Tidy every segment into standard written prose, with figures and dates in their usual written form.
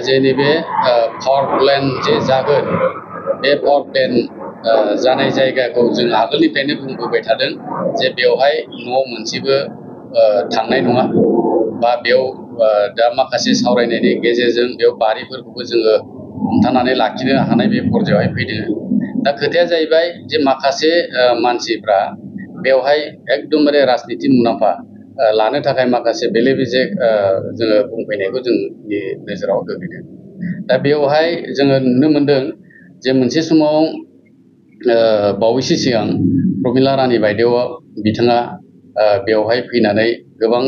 जे नैबे power plan जे जागोन बे पावार प्लेन जानाय जायगाखौ जों आगोलनिफ्रायनो बुंबोबाय थादों जे बेवहाय न' मोनसेबो थांनाय नङा बा बेयाव दा माखासे सावरायनायनि गेजेरजों बेयाव बारिफोरखौबो जोङो हमथानानै लाखिनो हानाय बे पर्यायावहाय फैदों। दा खोथाया जाहैबाय जे माखासे मानसिफ्रा बेवहाय एकदमबारे राजनिति मुलाम्फा लानो थाखाय माखासे बेले बेजे जोङो बुंफैनायखौ जोंनि नोजोराव गोग्लैदों। दा बेवहाय जोङो नुनो मोनदों जे मोनसे समाव बावैसो सिगां प्रमिला रानी बायदेवआ बिथाङा बेवहाय फैनानै गोबां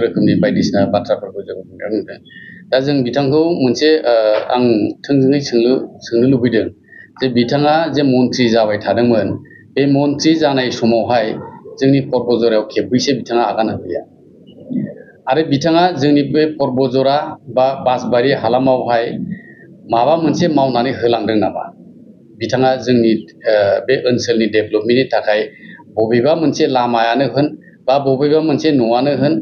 रोखोमनि बायदिसिना बाथ्राफोरखौ जों नुनो मोनदों। दा जों बिथांखौ मोनसे आं थोंजोङै सोंनो लुबैदों जे बिथाङा जे मन्थ्रि जाबाय थादोंमोन बे मन्थ्रि जानाय समावहाय जोंनि पर्बजरायाव खेबबैसो बिथाङा आगान होफैया आरो बिथाङा जोंनि बे पर्बजरा बा बासबारि हालामावहाय माबा मोनसे मावनानै होलांदों नामा? बिथाङा जोंनि बे ओनसोलनि डेभेलपमेन्टनि थाखाय बबेबा मोनसे लामायानो होन बा बबेबा मोनसे न'आनो होन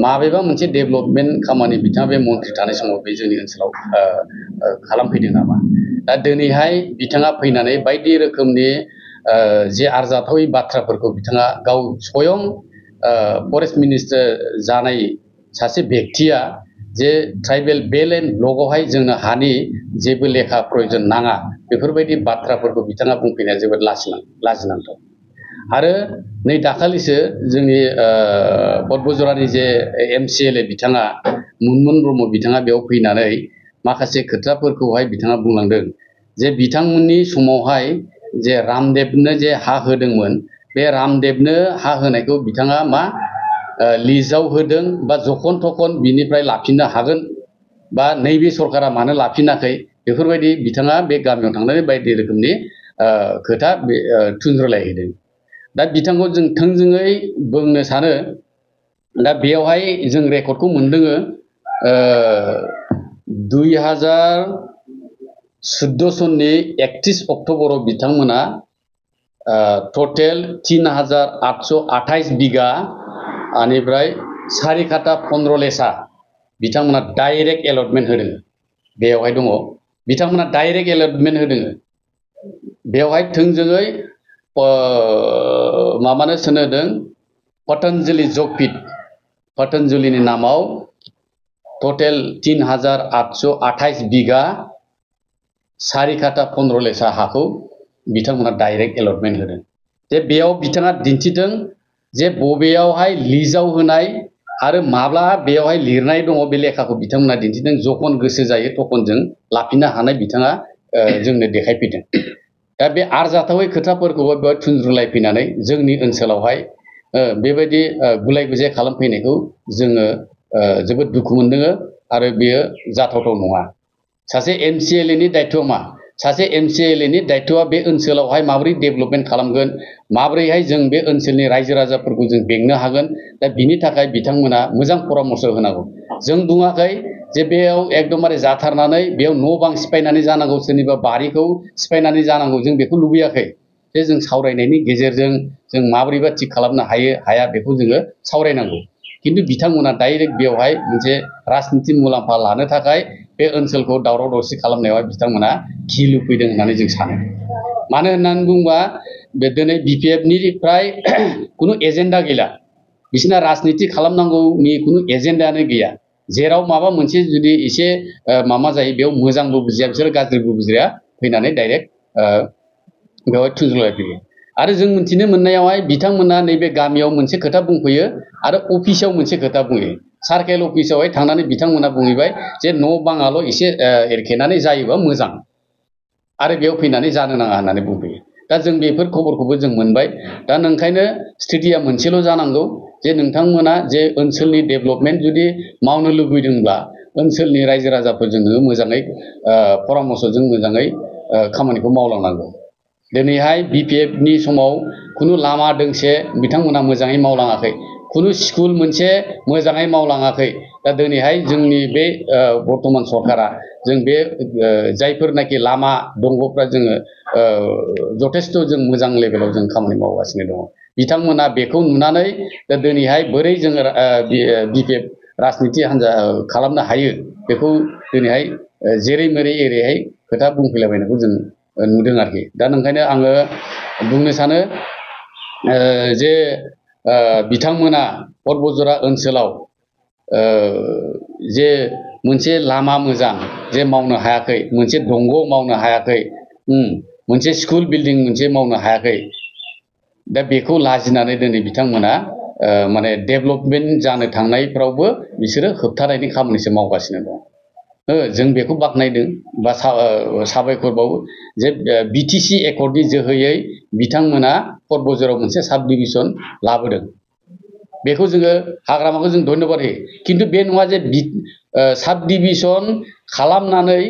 माबेबा मोनसे डेभेलपमेन्ट खामानि बिथाङा बे मन्थ्रि थानाय समाव बे जोंनि ओनसोलाव खालामफैदों नामा? दा दिनैहाय बिथाङा फैनानै बायदि रोखोमनि जे आरजाथावै बाथ्राफोरखौ बिथाङा गाव स्वयं फरेस्ट मिनिस्टार जानाय सासे बेक्तिया जे ट्राइबेल बेल एन्ड ब्लकआवहाय जोंनो हानि जेबो लेखा प्रयजन नाङा बेफोरबायदि बाथ्राफोरखौ बिथाङा बुंफैनाया जोबोद लाजिनांथाव। आरो नै दाखालिसो जोंनि पर्बजरानि जे MCLA बिथाङा मुनमुन ब्रह्म बिथाङा बेयाव फैनानै माखासे खोथाफोरखौहाय बिथाङा बुंलांदों जे बिथांमोननि समावहाय जे रामदेबनो जे हा होदोंमोन बे रामदेबनो हा होनायखौ बिथाङा मा लिजाव होदों बा जखन थखन बिनिफ्राय लाफिननो हागोन बा नैबे सरकारा मानो लाफिनाखै बेफोरबायदि बिथाङा बे गामियाव थांनानै बायदि रोखोमनि खोथा थुनज्रायलायहैदों। दा बिथांखौ जों थोंजोङै बुंनो सानो दा बेयावहाय जों रेकर्डखौ मोनदों 2014 सननि 31 अक्ट'बराव बिथांमोना टटेल 3828 बिगा आनिफ्राय सारिकाटा 15 लेसा बिथांमोना डाइरेक्ट एलटमेन्ट होदों। बेयावहाय दङ बिथांमोना डाइरेक्ट एलटमेन्ट होदों। बेवहाय थोंजोङै माबानो सोनोदों पतंजलि जगपीठ पतंजलिनि नामाव टटेल 3828 बिगा सारिकाटा 15 लेसा हाखौ बिथांमोना डाइरेक्ट एलटमेन्ट होदों। जे बेयाव बिथाङा दिन्थिदों जे बबेयावहाय लिजाव होनाय आरो माब्ला बेयावहाय लिरनाय दङ बे लेखाखौ बिथांमोना दिन्थिदों। जखन गोसो जायो तखनजों लाफिननो हानाय बिथाङा जोंनो देखायफैदों। दा बे आरजाथावै खोथाफोरखौबो बेयाव थुनज्रुलायफैनानै जोंनि ओनसोलावहाय बेबायदि गुलाय गुजाय खालामफैनायखौ जोङो जोबोद दुखु मोनदों आरो बेयो जाथावथाव नङा। सासे MCLA नि दायथ'आ मा? सासे MCLA नि दायथ'आ बे ओनसोलावहाय माबोरै डेभेलपमेन्ट खालामगोन माबोरैहाय जों बे ओनसोलनि रायजो राजाफोरखौ जों बेंनो हागोन। दा बिनि थाखाय बिथांमोना मोजां परामर्श होनांगौ। जों बुङाखै जे बेयाव एकदमबारे जाथारनानै बेयाव न' बां सिफायनानै जानांगौ सोरनिबा बारिखौ सिफायनानै जानांगौ जों बेखौ लुबैयाखै। जे जों सावरायनायनि गेजेरजों जों माबोरैबा थिग खालामनो हायो हाया बेखौ जोङो सावरायनांगौ। खिन्थु बिथांमोना डाइरेक्ट बेवहाय मोनसे राजनिति मुलाम्फा लानो थाखाय बे ओनसोलखौ दावराव दावसि खालामनायावहाय बिथांमोना खिलु फैदों होननानै जों सानो। मानो होननानै बुङोबा बे दिनै BPF निफ्राय खुनु एजेन्डा गैला। बिसोरना राजनिति खालामनांगौनि खुनु एजेन्डायानो गैया। जेराव माबा मोनसे जुदि एसे माबा जायो बेयाव मोजांबो बुजिया बिसोर गाज्रिबो बुजिया फैनानै डाइरेक्ट बेवहाय थुनज्लायफैयो। आरो जों मिथिनो मोननायावहाय बिथांमोना नैबे गामियाव मोनसे खोथा बुंफैयो आरो अफिसाव मोनसे खोथा बुङो। सार्केल अफिसावहाय थांनानै बिथांमोना बुंहैबाय जे न' बाङाल' एसे एरखेनानै जायोबा मोजां आरो बेयाव फैनानै जानो नाङा होननानै बुंफैयो। दा जों बेफोर खबरखौबो जों मोनबाय। दा नंखायनो स्थितिया मोनसेल' जानांगौ जे नोंथांमोना जे ओनसोलनि डेभेलपमेन्ट जुदि मावनो लुबैदोंब्ला ओनसोलनि रायजो राजाफोरजों मोजाङै परामर्शजों मोजाङै खामानिखौ मावलांनांगौ। दिनैहाय BPF नि समाव खुनु लामा दोंसे बिथांमोना मोजाङै मावलाङाखै। खुनु स्कुल मोनसे मोजाङै मावलाङाखै। दा दिनैहाय जोंनि बे बर्तमान सरकारा जों बे जायफोरनाखि लामा दंग'फ्रा जोङो जथेस्थ' जों मोजां लेभेलाव जों खामानि मावगासिनो दङ। बिथांमोना बेखौ नुनानै दा दिनैहाय बोरै जोङो BPF राजनिति हान्जा खालामनो हायो बेखौ दिनैहाय जेरै मेरै एरैहाय खोथा बुंफैलाबायनायखौ जों नुदों आरोखि। दा नंखायनो आङो बुंनो सानो जे बिथांमोना पर्बतजरा ओनसोलाव जे मोनसे लामा मोजां जे मावनो हायाखै, मोनसे दंग' मावनो हायाखै, मोनसे स्कुल बिल्डिं मोनसे मावनो हायाखै, दा बेखौ लाजिनानै दिनै बिथांमोना माने डेभेलपमेन्ट जानो थांनायफ्रावबो बिसोरो होबथानायनि खामानिसो मावगासिनो दं। जों बेखौ बाख्नायदों बा साबायखर बावो जे बिटिसि एकर्डनि जोहैयै बिथांमोना पर्बतजराव मोनसे साब डिभिजन लाबोदों। बेखौ जोङो हाग्रामाखौ जों धन्यबाद होयो। खिन्थु बे नङा जे साब डिभिजन खालामनानै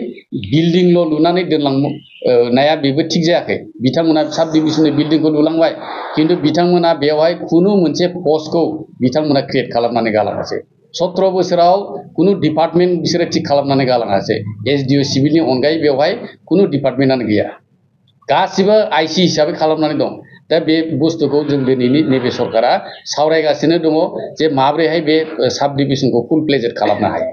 बिल्डिंल' लुनानै दोनलांनाया बेबो थिग जायाखै। बिथांमोना साब डिभिजननि बिल्डिंखौ लुलांबाय, खिन्थु बिथांमोना बेवहाय खुनु मोनसे पस्टखौ बिथांमोना क्रियेट खालामनानै गालाङासै। 17 बोसोराव खुनु डिपार्टमेन्ट बिसोरो थिक खालामनानै गालाङासै। एसडिअ सिभिलनि अनगायै बेवहाय खुनु डिपार्टमेन्टआनो गैया। गासिबो आइसि हिसाबै खालामनानै दं। दा बे बुस्थुखौ जों दिनैनि नैबे सरकारा सावरायगासिनो दङ जे माब्रैहाय बे साब डिभिजनखौ फुल प्लेजेड खालामनो हायो।